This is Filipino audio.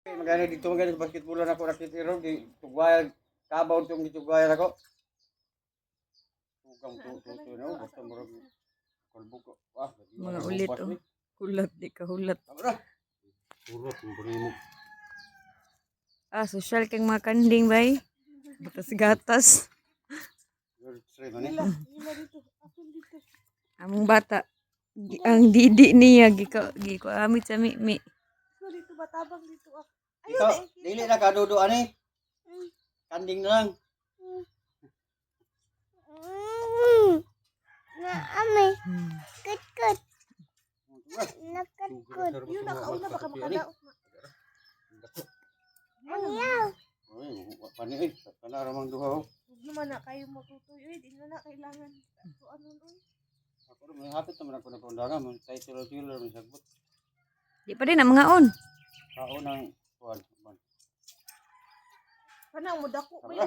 Magana dito magana sa basketball na ako nakitiro di tugwayan kabaw tong gitugwayan ako. Tugang tuto no basta murag kalbo ko. Wah, Mga ulit oh. Hulat di ka hulat. Urot mo mo. Ah, social kang mga kanding bay. Gatas-gatas. Among bata. Ang didi niya giko amit sa mi. Dito batabang dito ah. Ito, dili na kadudo ani. Kanding na lang. Na ame. Kat. Nakat. Yun nakauna baka makadaot na. Ayaw. Oy, pani eh. Kana ramang duha. Huwag naman na kayo matutuyo eh. Di na kailangan. So ano nun? Ako rin, may hapit naman ako na kondangan. May titulo-tulo, may sagbot. Di pa din ang mga on. Kaunang kuwan. Kanang mo dako. Tara.